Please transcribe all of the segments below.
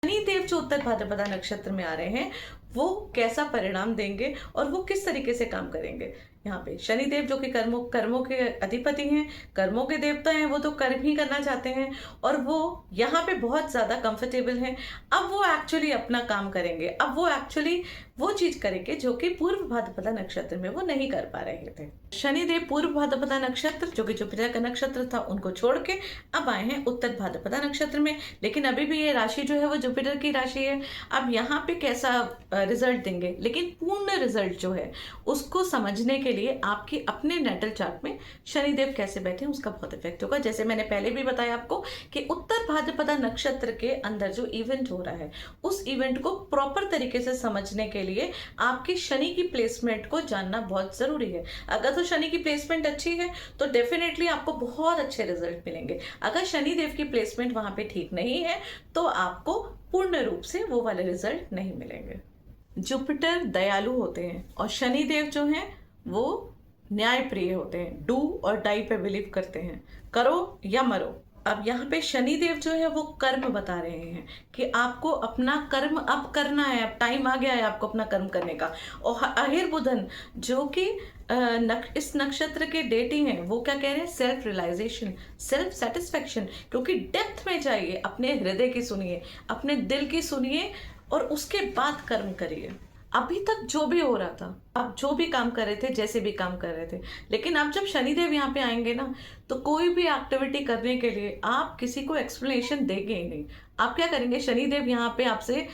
शनिदेव जो उत्तर भाद्रपदा नक्षत्र में आ रहे हैं वो कैसा परिणाम देंगे और वो किस तरीके से काम करेंगे। यहाँ पे शनिदेव जो कि कर्मों कर्मों के अधिपति हैं, कर्मों के देवता हैं, वो तो कर्म ही करना चाहते हैं और वो यहाँ पे बहुत ज्यादा कंफर्टेबल हैं। अब वो एक्चुअली अपना काम करेंगे, अब वो एक्चुअली वो चीज करेंगे जो कि पूर्व भाद्रपदा नक्षत्र में वो नहीं कर पा रहे थे। शनिदेव पूर्व भाद्रपदा नक्षत्र जो कि जुपिटर का नक्षत्र था उनको छोड़ के अब आए हैं उत्तर भाद्रपदा नक्षत्र में, लेकिन अभी भी ये राशि जो है वो जुपिटर की राशि है। अब यहाँ पे कैसा रिजल्ट देंगे, लेकिन पूर्ण रिजल्ट जो है उसको समझने के लिए आपकी अपने नेटल चार्ट में शनिदेव कैसे बैठे हैं उसका बहुत इफेक्ट होगा। जैसे मैंने पहले भी बताया आपको कि उत्तर भाद्रपदा नक्षत्र के अंदर जो इवेंट हो रहा है उस इवेंट को प्रॉपर तरीके से समझने के लिए आपकी शनि की प्लेसमेंट को जानना बहुत जरूरी है। अगर तो शनि की प्लेसमेंट अच्छी है तो डेफिनेटली आपको बहुत अच्छे रिजल्ट मिलेंगे। अगर शनिदेव की प्लेसमेंट वहां पे ठीक नहीं है तो आपको पूर्ण रूप से वो वाले रिजल्ट नहीं मिलेंगे। जुपिटर दयालु होते हैं और शनिदेव जो हैं वो न्याय प्रिय होते हैं, डू और डाई पे बिलीव करते हैं, करो या मरो। अब यहाँ पे शनिदेव जो है वो कर्म बता रहे हैं कि आपको अपना कर्म अब करना है, अब टाइम आ गया है आपको अपना कर्म करने का। और अहिर बुधन जो कि इस नक्षत्र के डेटी हैं वो क्या कह रहे हैं, सेल्फ रियलाइजेशन, सेल्फ सेटिस्फेक्शन, क्योंकि डेप्थ में जाइए, अपने हृदय की सुनिए, अपने दिल की सुनिए और उसके बाद कर्म करिए। अभी तक जो भी हो रहा था, आप जो भी काम कर रहे थे, जैसे भी काम कर रहे थे, लेकिन अब जब शनिदेव यहाँ पे आएंगे ना तो कोई भी एक्टिविटी करने के लिए आप किसी को एक्सप्लेनेशन देंगे ही नहीं। आप क्या करेंगे, शनिदेव यहाँ पे आपसे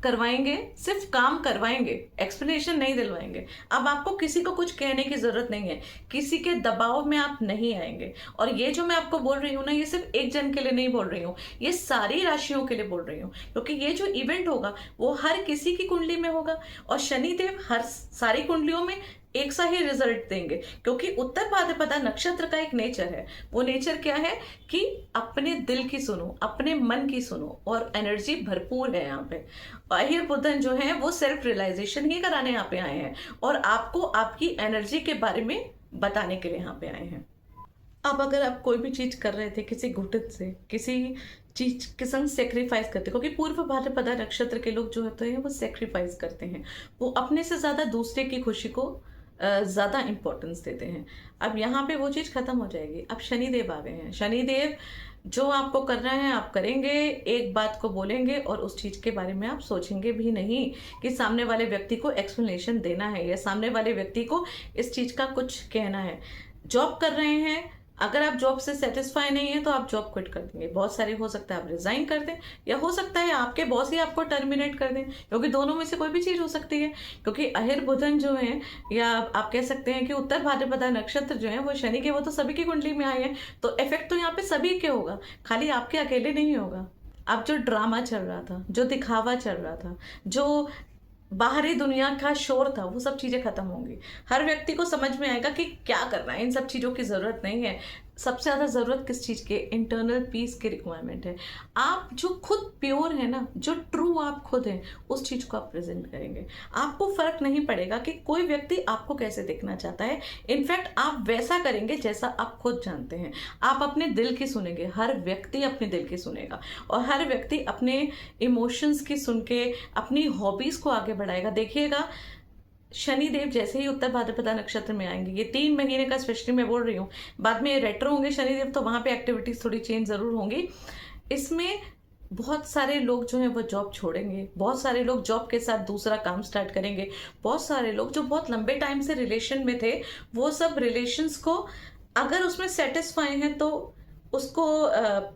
करवाएंगे, सिर्फ काम करवाएंगे, एक्सप्लेनेशन नहीं दिलवाएंगे। अब आपको किसी को कुछ कहने की जरूरत नहीं है, किसी के दबाव में आप नहीं आएंगे। और ये जो मैं आपको बोल रही हूँ ना, ये सिर्फ एक जन के लिए नहीं बोल रही हूँ, ये सारी राशियों के लिए बोल रही हूँ, क्योंकि ये जो इवेंट होगा वो हर किसी की कुंडली में होगा और शनिदेव हर सारी कुंडलियों में एक सा ही रिजल्ट देंगे। क्योंकि उत्तर भाद्रपदा नक्षत्र का एक नेचर है, वो नेचर क्या है कि अपने दिल की सुनो, अपने मन की सुनो और एनर्जी भरपूर है यहाँ पे। अहिर बुधन जो है वो सेल्फ रियलाइजेशन ही कराने यहाँ पे आए हैं और आपको आपकी एनर्जी के बारे में बताने के लिए यहाँ पे आए हैं। अब अगर आप कोई भी चीज कर रहे थे किसी घुटन से, किसी चीज के संग सेक्रीफाइस करते, क्योंकि पूर्व भाद्रपदा नक्षत्र के लोग जो होते हैं वो सेक्रीफाइस करते हैं, वो अपने से ज्यादा दूसरे की खुशी को ज्यादा इंपॉर्टेंस देते हैं। अब यहाँ पे वो चीज खत्म हो जाएगी। अब शनिदेव आ गए हैं, शनिदेव जो आपको करना है आप करेंगे, एक बात को बोलेंगे और उस चीज के बारे में आप सोचेंगे भी नहीं कि सामने वाले व्यक्ति को एक्सप्लेनेशन देना है या सामने वाले व्यक्ति को इस चीज का कुछ कहना है। जॉब कर रहे हैं, अगर आप जॉब से सेटिस्फाई नहीं है तो आप जॉब क्विट कर देंगे। बहुत सारे हो सकता है आप रिजाइन कर दें या हो सकता है आपके बॉस ही आपको टर्मिनेट कर दें, क्योंकि दोनों में से कोई भी चीज हो सकती है। क्योंकि अहिर बुधन जो है, या आप कह सकते हैं कि उत्तर भाद्रपदा नक्षत्र जो है वो शनि के, वो तो सभी की कुंडली में आए हैं, तो इफेक्ट तो यहाँ पे सभी के होगा, खाली आपके अकेले नहीं होगा। अब जो ड्रामा चल रहा था, जो दिखावा चल रहा था, जो बाहरी दुनिया का शोर था, वो सब चीजें खत्म होंगी। हर व्यक्ति को समझ में आएगा कि क्या करना है, इन सब चीजों की जरूरत नहीं है। सबसे ज्यादा जरूरत किस चीज के, इंटरनल पीस की रिक्वायरमेंट है। आप जो खुद प्योर है ना, जो ट्रू आप खुद हैं, उस चीज को आप प्रेजेंट करेंगे। आपको फर्क नहीं पड़ेगा कि कोई व्यक्ति आपको कैसे देखना चाहता है, इनफैक्ट आप वैसा करेंगे जैसा आप खुद जानते हैं। आप अपने दिल की सुनेंगे, हर व्यक्ति अपने दिल की सुनेगा और हर व्यक्ति अपने इमोशंस की सुन के अपनी हॉबीज को आगे बढ़ाएगा। देखिएगा, शनिदेव जैसे ही उत्तर भाद्रपदा नक्षत्र में आएंगे, ये 3 महीने का स्पेशली मैं बोल रही हूँ, बाद में रेट्रो होंगे शनिदेव, तो वहां पे एक्टिविटीज थोड़ी चेंज जरूर होंगी। इसमें बहुत सारे लोग जो हैं वो जॉब छोड़ेंगे, बहुत सारे लोग जॉब के साथ दूसरा काम स्टार्ट करेंगे, बहुत सारे लोग जो बहुत लंबे टाइम से रिलेशन में थे वो सब रिलेशंस को अगर उसमें सेटिस्फाई हैं तो उसको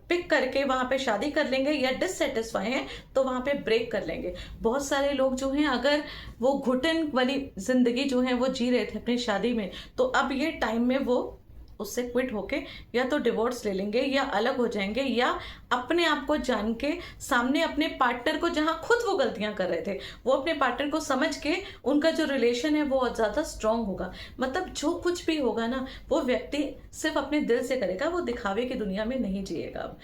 पिक करके वहां पे शादी कर लेंगे, या डिससेटिस्फाई हैं तो वहां पे ब्रेक कर लेंगे। बहुत सारे लोग जो हैं अगर वो घुटन वाली जिंदगी जो है वो जी रहे थे अपनी शादी में, तो अब ये टाइम में वो उससे क्विट होके या तो डिवोर्स ले लेंगे या अलग हो जाएंगे, या अपने आप को जान के सामने अपने पार्टनर को, जहां खुद वो गलतियां कर रहे थे, वो अपने पार्टनर को समझ के उनका जो रिलेशन है वो और ज्यादा स्ट्रांग होगा। मतलब जो कुछ भी होगा ना, वो व्यक्ति सिर्फ अपने दिल से करेगा, वो दिखावे की दुनिया में नहीं जिएगा।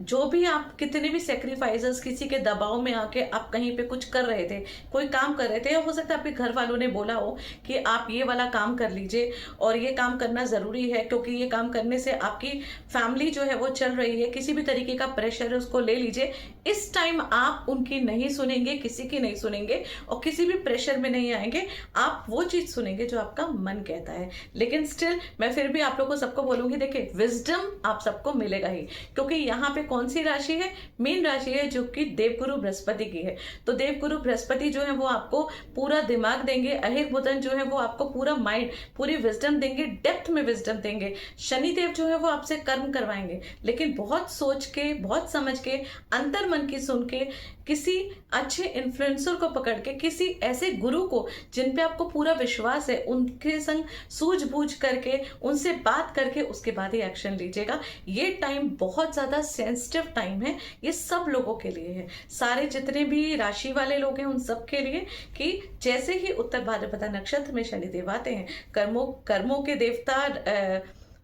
जो भी आप कितने भी सेक्रीफाइसेस, किसी के दबाव में आके आप कहीं पे कुछ कर रहे थे, कोई काम कर रहे थे, या हो सकता है आपके घर वालों ने बोला हो कि आप ये वाला काम कर लीजिए और ये काम करना ज़रूरी है क्योंकि ये काम करने से आपकी फैमिली जो है वो चल रही है, किसी भी तरीके का प्रेशर है उसको ले लीजिए। इस टाइम आप उनकी नहीं सुनेंगे, किसी की नहीं सुनेंगे और किसी भी प्रेशर में नहीं आएंगे। आप वो चीज़ सुनेंगे जो आपका मन कहता है। लेकिन स्टिल मैं फिर भी आप लोगों को सबको बोलूंगी, देखिए विजडम आप सबको मिलेगा ही, क्योंकि यहाँ पे कौन सी राशि है, मीन राशि है, जो कि देवगुरु बृहस्पति की है। तो देवगुरु बृहस्पति जो है वो आपको पूरा दिमाग देंगे, अहिर बुधन जो है वो आपको पूरा माइंड, पूरी विजडम देंगे, डेप्थ में विजडम देंगे। शनिदेव जो है वो आपसे कर्म करवाएंगे, लेकिन बहुत सोच के, बहुत समझ के, अंतर मन की सुन के, किसी अच्छे इन्फ्लुएंसर को पकड़ के, किसी ऐसे गुरु को जिन पे आपको पूरा विश्वास है, उनके संग सूझबूझ करके, उनसे बात करके उसके बाद ही एक्शन लीजिएगा। ये टाइम बहुत ज्यादा सेंसिटिव टाइम है, ये सब लोगों के लिए है, सारे जितने भी राशि वाले लोग हैं उन सब के लिए, कि जैसे ही उत्तर भाद्रपदा नक्षत्र में शनिदेव आते हैं, कर्मों के देवता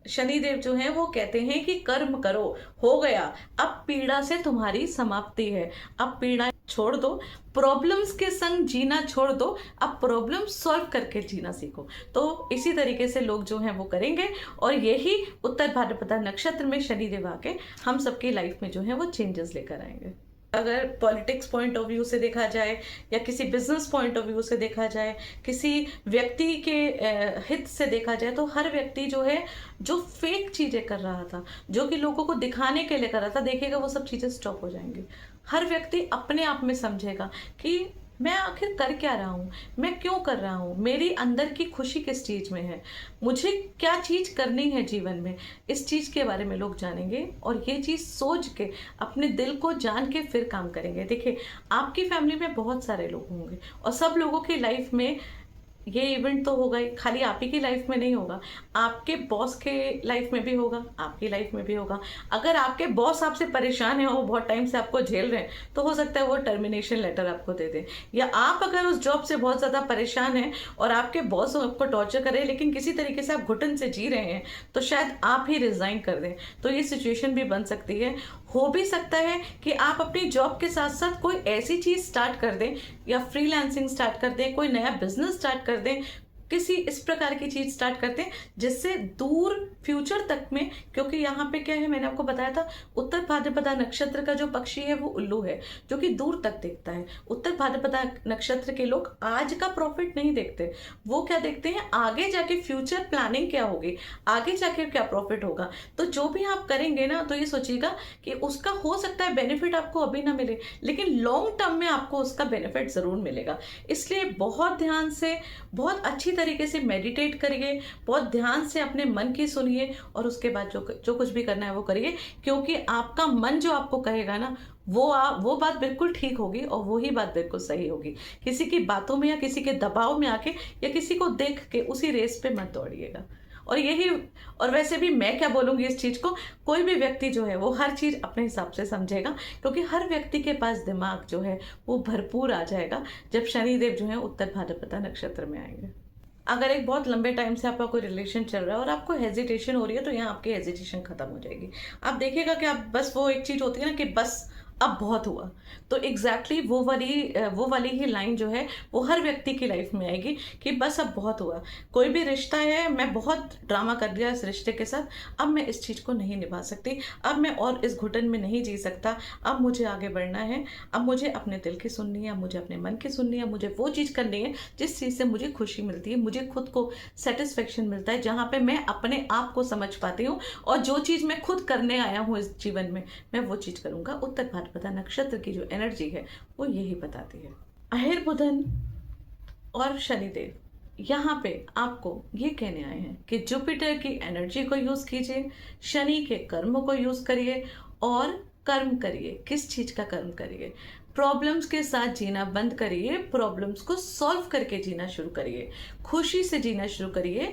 शनिदेव जो हैं वो कहते हैं कि कर्म करो, हो गया, अब पीड़ा से तुम्हारी समाप्ति है, अब पीड़ा छोड़ दो, प्रॉब्लम्स के संग जीना छोड़ दो, अब प्रॉब्लम सॉल्व करके जीना सीखो। तो इसी तरीके से लोग जो हैं वो करेंगे और यही उत्तर भाद्रपदा नक्षत्र में शनिदेव आके हम सबकी लाइफ में जो है वो चेंजेस लेकर आएंगे। अगर पॉलिटिक्स पॉइंट ऑफ व्यू से देखा जाए या किसी बिजनेस पॉइंट ऑफ व्यू से देखा जाए, किसी व्यक्ति के हित से देखा जाए, तो हर व्यक्ति जो है जो फेक चीजें कर रहा था, जो कि लोगों को दिखाने के लिए कर रहा था, देखिएगा वो सब चीजें स्टॉप हो जाएंगी। हर व्यक्ति अपने आप में समझेगा कि मैं आखिर कर क्या रहा हूँ, मैं क्यों कर रहा हूँ, मेरी अंदर की खुशी किस चीज़ में है, मुझे क्या चीज़ करनी है जीवन में, इस चीज़ के बारे में लोग जानेंगे और ये चीज़ सोच के, अपने दिल को जान के फिर काम करेंगे। देखिए आपकी फैमिली में बहुत सारे लोग होंगे और सब लोगों की लाइफ में ये इवेंट तो होगा ही, खाली आप ही की लाइफ में नहीं होगा, आपके बॉस के लाइफ में भी होगा, आपकी लाइफ में भी होगा। अगर आपके बॉस आपसे परेशान है और बहुत टाइम से आपको झेल रहे हैं, तो हो सकता है वो टर्मिनेशन लेटर आपको दे दें, या आप अगर उस जॉब से बहुत ज़्यादा परेशान हैं और आपके बॉस आपको टॉर्चर करे, लेकिन किसी तरीके से आप घुटन से जी रहे हैं, तो शायद आप ही रिजाइन कर दें। तो ये सिचुएशन भी बन सकती है। हो भी सकता है कि आप अपनी जॉब के साथ साथ कोई ऐसी चीज स्टार्ट कर दें या फ्रीलांसिंग स्टार्ट कर दें, कोई नया बिजनेस स्टार्ट कर दें, किसी इस प्रकार की चीज स्टार्ट करते हैं जिससे दूर फ्यूचर तक में, क्योंकि यहाँ पे क्या है, मैंने आपको बताया था उत्तर भाद्रपदा नक्षत्र का जो पक्षी है वो उल्लू है, जो कि दूर तक देखता है। उत्तर भाद्रपदा नक्षत्र के लोग आज का प्रॉफिट नहीं देखते, वो क्या देखते हैं, आगे जाके फ्यूचर प्लानिंग क्या होगी, आगे जाके क्या प्रॉफिट होगा। तो जो भी आप करेंगे ना, तो ये सोचिएगा कि उसका हो सकता है बेनिफिट आपको अभी ना मिले, लेकिन लॉन्ग टर्म में आपको उसका बेनिफिट जरूर मिलेगा। इसलिए बहुत ध्यान से, बहुत अच्छी तरीके से मेडिटेट करिए, बहुत ध्यान से अपने मन की सुनिए और उसके बाद जो कुछ भी करना है वो करिए, क्योंकि आपका मन जो आपको कहेगा ना, वो बात बिल्कुल ठीक होगी और वो ही बात बिल्कुल सही होगी। किसी की बातों में या किसी के दबाव में आके या किसी को देख के उसी रेस पे मत दौड़िएगा। और वैसे भी मैं क्या बोलूंगी इस चीज को, कोई भी व्यक्ति जो है वो हर चीज अपने हिसाब से समझेगा, क्योंकि हर व्यक्ति के पास दिमाग जो है वो भरपूर आ जाएगा जब शनिदेव जो है उत्तर भाद्रपदा नक्षत्र में आएंगे। अगर एक बहुत लंबे टाइम से आपका कोई रिलेशन चल रहा है और आपको हेजिटेशन हो रही है, तो यहाँ आपकी हेजिटेशन खत्म हो जाएगी। आप देखिएगा कि आप बस, वो एक चीज होती है ना कि बस अब बहुत हुआ, तो एग्जैक्टली वो वाली ही लाइन जो है वो हर व्यक्ति की लाइफ में आएगी कि बस अब बहुत हुआ। कोई भी रिश्ता है, मैं बहुत ड्रामा कर दिया इस रिश्ते के साथ, अब मैं इस चीज़ को नहीं निभा सकती, अब मैं और इस घुटन में नहीं जी सकता, अब मुझे आगे बढ़ना है, अब मुझे अपने दिल की सुननी है, मुझे अपने मन की सुननी है, मुझे वो चीज़ करनी है जिस चीज़ से मुझे खुशी मिलती है, मुझे खुद को सेटिस्फेक्शन मिलता है, जहाँ पे मैं अपने आप को समझ पाती हूँ और जो चीज़ मैं खुद करने आया हूँ इस जीवन में, मैं वो चीज़ करूँगा। उत्तर भाद्रपदा नक्षत्र की जो एनर्जी है वो यही बताती है। अहिर बुधन और शनिदेव यहाँ पे आपको ये कहने आए हैं कि जुपिटर की एनर्जी को यूज कीजिए, शनि के कर्मों को यूज करिए और कर्म करिए। किस चीज का कर्म करिए? प्रॉब्लम्स के साथ जीना बंद करिए, प्रॉब्लम्स को सॉल्व करके जीना शुरू करिए, खुशी से जीना शुरू करिए,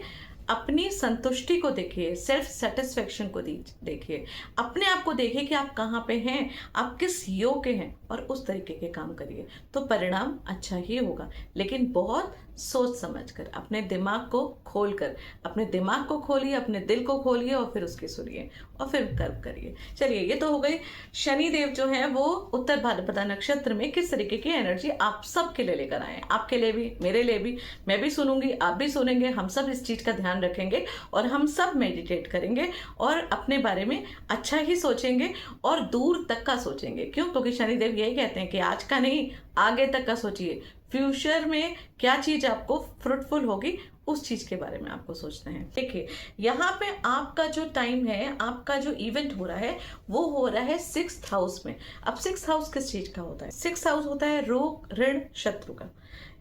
अपनी संतुष्टि को देखिए, सेल्फ सेटिस्फेक्शन को देखिए, अपने आप को देखिए कि आप कहाँ पे हैं, आप किस योग के हैं और उस तरीके के काम करिए, तो परिणाम अच्छा ही होगा। लेकिन बहुत सोच समझकर, अपने दिमाग को खोलकर, अपने दिमाग को खोलिए, अपने दिल को खोलिए और फिर उसकी सुनिए और फिर कर्म करिए। चलिए, ये तो हो गई शनि देव जो है वो उत्तर भाद्रपदा नक्षत्र में किस तरीके की एनर्जी आप सबके लिए लेकर आए, आपके लिए भी, मेरे लिए भी। मैं भी सुनूंगी, आप भी सुनेंगे, हम सब इस चीज का ध्यान रखेंगे और हम सब मेडिटेट करेंगे और अपने बारे में अच्छा ही सोचेंगे और दूर तक का सोचेंगे। क्यों? क्योंकि शनिदेव यही कहते हैं कि आज का नहीं, आगे तक का सोचिए। फ्यूचर में क्या चीज आपको फ्रूटफुल होगी, उस चीज के बारे में आपको सोचना है। देखिए, यहाँ पे आपका जो टाइम है, आपका जो इवेंट हो रहा है वो हो रहा है 6th हाउस में। अब 6th हाउस किस चीज का होता है? 6th हाउस होता है रोग, ऋण, शत्रु का।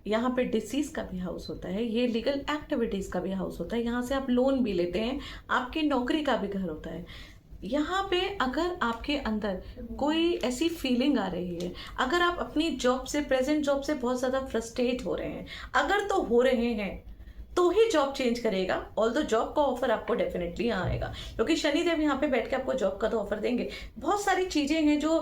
यहाँ पे डिसीज का भी हाउस होता है, ये लीगल एक्टिविटीज का भी हाउस होता है, यहाँ से आप लोन भी लेते हैं, आपकी नौकरी का भी घर होता है। यहाँ पे अगर आपके अंदर कोई ऐसी फीलिंग आ रही है, अगर आप अपनी जॉब से, प्रेजेंट जॉब से बहुत ज़्यादा फ्रस्ट्रेट हो रहे हैं, अगर तो हो रहे हैं तो ही जॉब चेंज करेगा। ऑल्दो जॉब का ऑफर आपको डेफिनेटली यहाँ आएगा, क्योंकि शनिदेव यहाँ पे बैठ के आपको जॉब का तो ऑफर देंगे। बहुत सारी चीजें हैं जो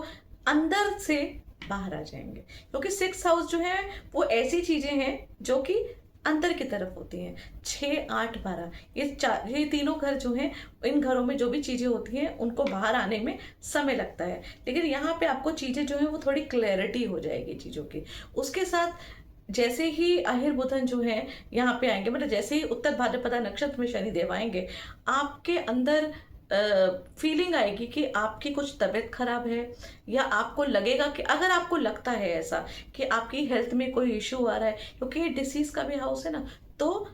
अंदर से बाहर आ जाएंगे, क्योंकि 6th हाउस जो है वो ऐसी चीजें हैं जो कि अंदर की तरफ होती हैं। 6, 8, 12 ये तीनों घर जो हैं, इन घरों में जो भी चीजें होती हैं उनको बाहर आने में समय लगता है, लेकिन यहाँ पे आपको चीजें जो है वो थोड़ी क्लैरिटी हो जाएगी चीजों की। उसके साथ जैसे ही अहिर बुधन जो है यहाँ पे आएंगे, मतलब जैसे ही उत्तर भाद्रपदा नक्षत्र में शनि देव आएंगे, आपके अंदर फीलिंग आएगी कि आपकी कुछ तबीयत खराब है, या आपको लगेगा कि, अगर आपको लगता है ऐसा कि आपकी हेल्थ में कोई इश्यू आ रहा है, क्योंकि ये डिसीज का भी हाउस है ना, तो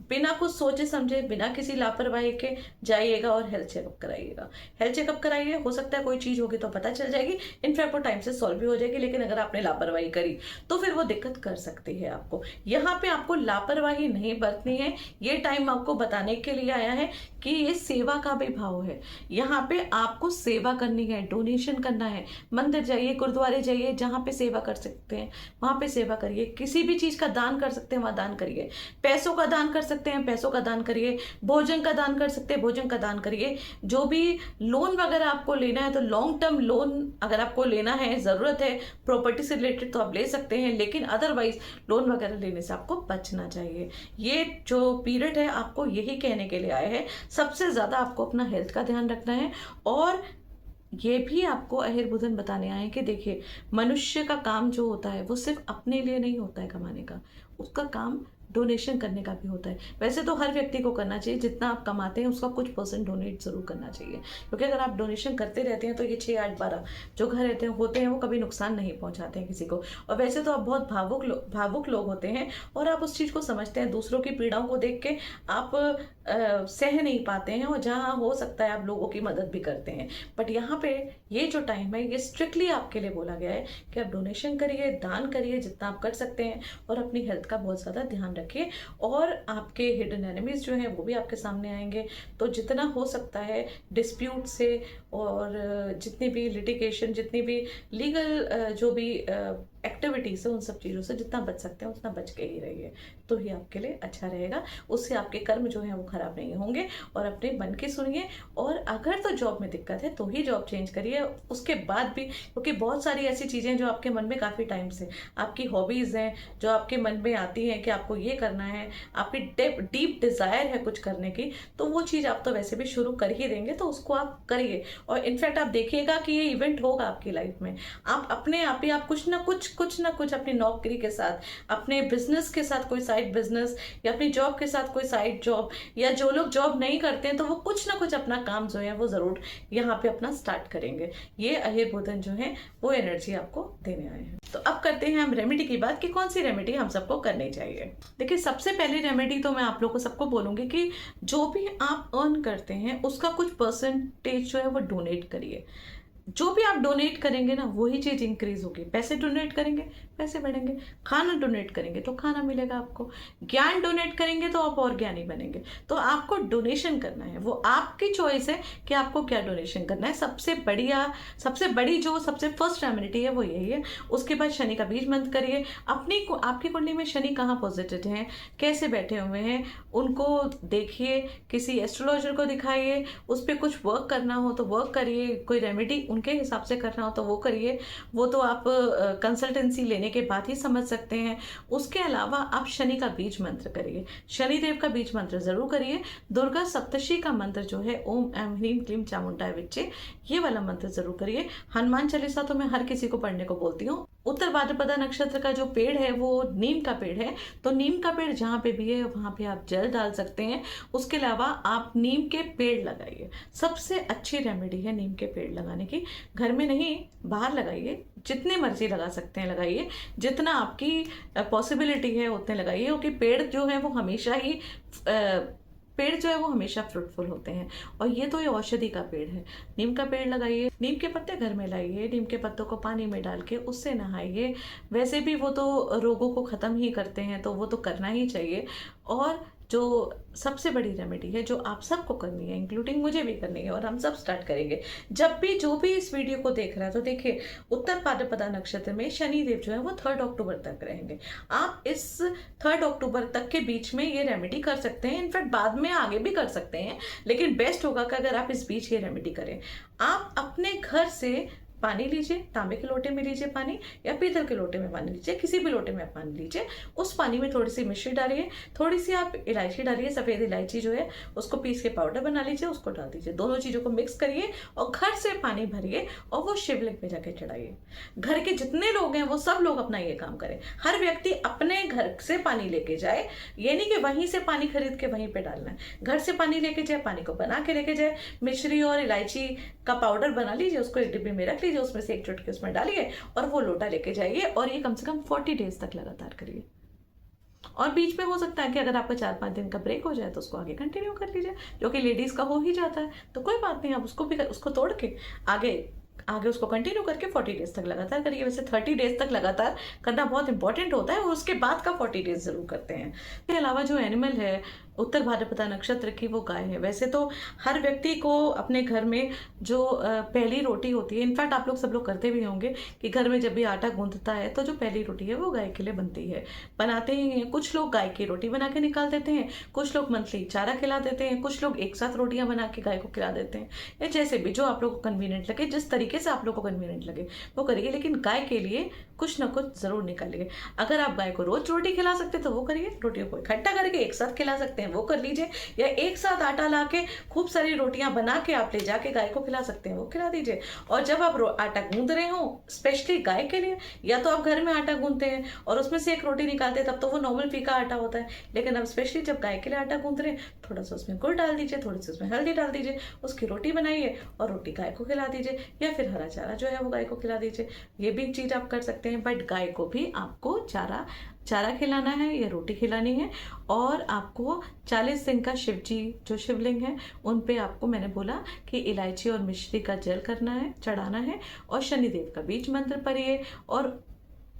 बिना कुछ सोचे समझे, बिना किसी लापरवाही के जाइएगा और हेल्थ चेकअप कराइएगा। हेल्थ चेकअप कराइए, हो सकता है कोई चीज होगी तो पता चल जाएगी, इनफैक्ट वो टाइम से सॉल्व भी हो जाएगी। लेकिन अगर आपने लापरवाही करी तो फिर वो दिक्कत कर सकती है आपको। यहाँ पे आपको लापरवाही नहीं बरतनी है। ये टाइम आपको बताने के लिए आया है कि ये सेवा का भी भाव है। यहाँ पे आपको सेवा करनी है, डोनेशन करना है। मंदिर जाइए, गुरुद्वारे जाइए, जहाँ पे सेवा कर सकते हैं वहां पे सेवा करिए। किसी भी चीज का दान कर सकते हैं वहां दान करिए। पैसों का दान कर सकते हैं, पैसों का दान करिए। भोजन का दान कर सकते हैं, भोजन का दान करिए। जो भी लोन वगैरह आपको लेना है, तो लॉन्ग टर्म लोन अगर आपको लेना है, जरूरत है प्रॉपर्टी से रिलेटेड, तो आप ले सकते हैं, लेकिन अदरवाइज लोन वगैरह लेने से आपको बचना चाहिए। ये जो पीरियड है आपको यही कहने के लिए आया है। सबसे ज्यादा आपको अपना हेल्थ का ध्यान रखना है। और ये भी आपको अहिर बुधन बताने आए हैं कि देखिए, मनुष्य का काम जो होता है वो सिर्फ अपने लिए नहीं होता है कमाने का, उसका काम डोनेशन करने का भी होता है। वैसे तो हर व्यक्ति को करना चाहिए, जितना आप कमाते हैं उसका कुछ % डोनेट जरूर करना चाहिए, क्योंकि अगर आप डोनेशन करते रहते हैं तो ये 6, 8, 12 जो घर रहते हैं होते हैं वो कभी नुकसान नहीं पहुंचाते हैं किसी को। और वैसे तो आप बहुत भावुक लोग होते हैं और आप उस चीज़ को समझते हैं, दूसरों की पीड़ाओं को देख के आप सह नहीं पाते हैं, और जहाँ हो सकता है आप लोगों की मदद भी करते हैं। बट यहाँ पे ये जो टाइम है ये स्ट्रिक्टली आपके लिए बोला गया है कि आप डोनेशन करिए, दान करिए जितना आप कर सकते हैं, और अपनी हेल्थ का बहुत ज़्यादा ध्यान रखिए। और आपके हिडन एनिमीज जो हैं वो भी आपके सामने आएंगे, तो जितना हो सकता है डिस्प्यूट से और जितनी भी लिटिगेशन, जितनी भी लीगल जो भी एक्टिविटीज है, उन सब चीज़ों से जितना बच सकते हैं उतना बच के ही रहिए, तो ही आपके लिए अच्छा रहेगा। उससे आपके कर्म जो हैं वो खराब नहीं होंगे। और अपने मन की सुनिए, और अगर तो जॉब में दिक्कत है तो ही जॉब चेंज करिए। उसके बाद भी, क्योंकि बहुत सारी ऐसी चीज़ें जो आपके मन में काफ़ी टाइम से, आपकी हॉबीज़ हैं जो आपके मन में आती हैं कि आपको ये करना है, आपकी डीप डिज़ायर है कुछ करने की, तो वो चीज़ आप तो वैसे भी शुरू कर ही देंगे, तो उसको आप करिए। और इनफैक्ट आप देखिएगा कि ये इवेंट होगा आपकी लाइफ में। आप अपने आप ही आप कुछ ना कुछ अपनी नौकरी के साथ, अपने बिजनेस के साथ कोई साइड बिजनेस, या अपनी जॉब के साथ कोई साइड जॉब, या जो लोग जॉब नहीं करते हैं तो वो कुछ ना कुछ अपना काम जो है वो जरूर यहाँ पे अपना स्टार्ट करेंगे। ये अहिर बुधन जो है वो एनर्जी आपको देने आए हैं। तो अब करते हैं हम रेमेडी की बात कि कौन सी रेमेडी हम सबको करनी चाहिए। देखिए, सबसे पहली रेमेडी तो मैं आप लोगों को सबको बोलूंगी कि जो भी आप अर्न करते हैं उसका कुछ % जो है वो डोनेट करिए। जो भी आप डोनेट करेंगे ना वही चीज इंक्रीज होगी। पैसे डोनेट करेंगे, पैसे बढ़ेंगे। खाना डोनेट करेंगे तो खाना मिलेगा आपको। ज्ञान डोनेट करेंगे तो आप और ज्ञानी बनेंगे। तो आपको डोनेशन करना है, वो आपकी चॉइस है कि आपको क्या डोनेशन करना है। सबसे बड़ी जो सबसे फर्स्ट रेमेडी है वो यही है। उसके बाद शनि का बीज मंत्र करिए। आपकी कुंडली में शनि कहाँ पॉजिटिव हैं, कैसे बैठे हुए हैं, उनको देखिए, किसी एस्ट्रोलॉजर को दिखाइए, उस पर कुछ वर्क करना हो तो वर्क करिए, कोई रेमेडी उनके हिसाब से करना हो तो वो करिए, वो तो आप कंसल्टेंसी लेने के बाद ही समझ सकते हैं। उसके अलावा आप शनि का बीज मंत्र करिए, शनिदेव का बीज मंत्र जरूर करिए। दुर्गा सप्तशी का मंत्र जो है ओम ऐं ह्रीं क्लीं चामुंडाय विच्चे, ये वाला मंत्र जरूर करिए। हनुमान चालीसा तो मैं हर किसी को पढ़ने को बोलती हूँ। उत्तर भाद्रपदा नक्षत्र का जो पेड़ है वो नीम का पेड़ है, तो नीम का पेड़ जहाँ पे भी है वहाँ पे आप जल डाल सकते हैं। उसके अलावा आप नीम के पेड़ लगाइए, सबसे अच्छी रेमेडी है नीम के पेड़ लगाने की। घर में नहीं, बाहर लगाइए, जितने मर्जी लगा सकते हैं लगाइए, जितना आपकी पॉसिबिलिटी है उतने लगाइए, क्योंकि पेड़ जो है वो हमेशा ही पेड़ जो है वो हमेशा फ्रूटफुल होते हैं। और ये औषधि का पेड़ है, नीम का पेड़ लगाइए, नीम के पत्ते घर में लाइए, नीम के पत्तों को पानी में डाल के उससे नहाइए। वैसे भी वो तो रोगों को ख़त्म ही करते हैं, तो वो तो करना ही चाहिए। और जो सबसे बड़ी रेमेडी है जो आप सबको करनी है, इंक्लूडिंग मुझे भी करनी है, और हम सब स्टार्ट करेंगे। जब भी जो भी इस वीडियो को देख रहा है तो देखिए, उत्तर भाद्रपदा नक्षत्र में शनिदेव जो है वो 3 अक्टूबर तक रहेंगे। आप इस 3 अक्टूबर तक के बीच में ये रेमेडी कर सकते हैं, इनफैक्ट बाद में आगे भी कर सकते हैं, लेकिन बेस्ट होगा कि अगर आप इस बीच ये रेमेडी करें। आप अपने घर से पानी लीजिए, तांबे के लोटे में लीजिए पानी, या पीतल के लोटे में पानी लीजिए, किसी भी लोटे में आप पानी लीजिए। उस पानी में थोड़ी सी मिश्री डालिए, थोड़ी सी आप इलायची डालिए, सफ़ेद इलायची जो है उसको पीस के पाउडर बना लीजिए, उसको डाल दीजिए। दोनों चीज़ों को मिक्स करिए और घर से पानी भरिए और वो शिवलिंग पे जाके चढ़ाइए। घर के जितने लोग हैं वो सब लोग अपना ये काम करें। हर व्यक्ति अपने घर से पानी लेके जाए, ये नहीं कि वहीं से पानी खरीद के वहीं पे डालना है। घर से पानी लेके जाए, पानी को बना के लेके जाए, मिश्री और इलायची का पाउडर बना लीजिए, उसको एक डिब्बे में रख लीजिए, उसमें से एक चुटकी उसमें डालिए और वो लोटा लेके जाइए। और ये कम से कम 40 डेज तक लगातार करिए। और बीच में हो सकता है कि अगर आपका 4-5 दिन का ब्रेक हो जाए तो उसको आगे कंटिन्यू कर लीजिए, जो कि लेडीज का हो ही जाता है, तो कोई बात नहीं, आप उसको तोड़ के आगे उसको कंटिन्यू करके 40 डेज तक लगातार करिए। वैसे 30 डेज तक लगातार करना बहुत इंपॉर्टेंट होता है, और उसके बाद का 40 डेज जरूर करते हैं। इसके अलावा जो एनिमल है उत्तर भाद्रपदा नक्षत्र की, वो गाय है। वैसे तो हर व्यक्ति को अपने घर में जो पहली रोटी होती है, इनफैक्ट आप लोग सब लोग करते भी होंगे कि घर में जब भी आटा गूंथता है तो जो पहली रोटी है वो गाय के लिए बनती है, बनाते ही हैं। कुछ लोग गाय की रोटी बना के निकाल देते हैं, कुछ लोग मंथली चारा खिला देते हैं, कुछ लोग एक साथ रोटियां बना के गाय को खिला देते हैं, या जैसे भी जो आप लोग को कन्वीनियंट लगे, जिस तरीके से आप लोग को कन्वीनियंट लगे वो करिए, लेकिन गाय के लिए कुछ ना कुछ जरूर निकालिए। अगर आप गाय को रोज रोटी खिला सकते तो वो करिए, रोटियों को इकट्ठा करके एक साथ खिला सकते हैं वो कर लीजिए, या एक साथ आटा ला के खूब सारी रोटियां बना के आप ले जाके गाय को खिला सकते हैं वो खिला दीजिए। और जब आप आटा गूंद रहे हो स्पेशली गाय के लिए, या तो आप घर में आटा गूंदते हैं और उसमें से एक रोटी निकालते हैं, तब तो वो नॉर्मल फीका आटा होता है, लेकिन अब स्पेशली जब गाय के लिए आटा गूंद रहे हैं, थोड़ा सा उसमें गुड़ डाल दीजिए, थोड़ी सी उसमें हल्दी डाल दीजिए, उसकी रोटी बनाइए और रोटी गाय को खिला दीजिए, या फिर हरा चारा जो है वो गाय को खिला दीजिए। ये भी चीज आप कर सकते हैं, बट गाय को भी आपको चारा खिलाना है या रोटी खिलानी है। और आपको 40 दिन का शिवजी जो शिवलिंग है उन पे आपको, मैंने बोला कि इलायची और मिश्री का जल करना है, चढ़ाना है, और शनिदेव का बीज मंत्र पढ़िए और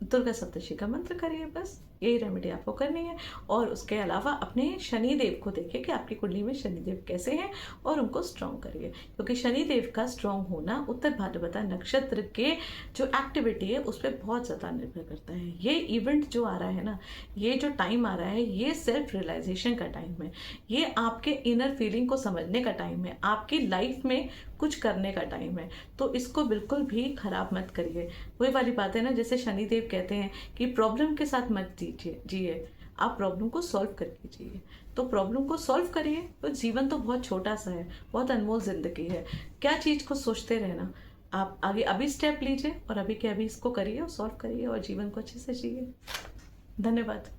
दुर्गा सप्तशी का मंत्र करिए। बस यही रेमेडी आपको करनी है। और उसके अलावा अपने शनिदेव को देखिए कि आपकी कुंडली में शनिदेव कैसे हैं और उनको स्ट्रॉन्ग करिए, क्योंकि शनिदेव का स्ट्रॉन्ग होना उत्तर भाद्रपदा नक्षत्र के जो एक्टिविटी है उस पर बहुत ज़्यादा निर्भर करता है। ये इवेंट जो आ रहा है ना, ये जो टाइम आ रहा है, ये सेल्फ रियलाइजेशन का टाइम है, ये आपके इनर फीलिंग को समझने का टाइम है, आपकी लाइफ में कुछ करने का टाइम है। तो इसको बिल्कुल भी खराब मत करिए। वही वाली बात है ना, जैसे शनिदेव कहते हैं कि प्रॉब्लम के साथ मत जिए, आप प्रॉब्लम को सॉल्व करके जिए। तो प्रॉब्लम को सॉल्व करिए, तो जीवन तो बहुत छोटा सा है, बहुत अनमोल जिंदगी है। क्या चीज़ को सोचते रहना, आप आगे अभी स्टेप लीजिए और अभी के अभी इसको करिए और सॉल्व करिए और जीवन को अच्छे से जिए। धन्यवाद।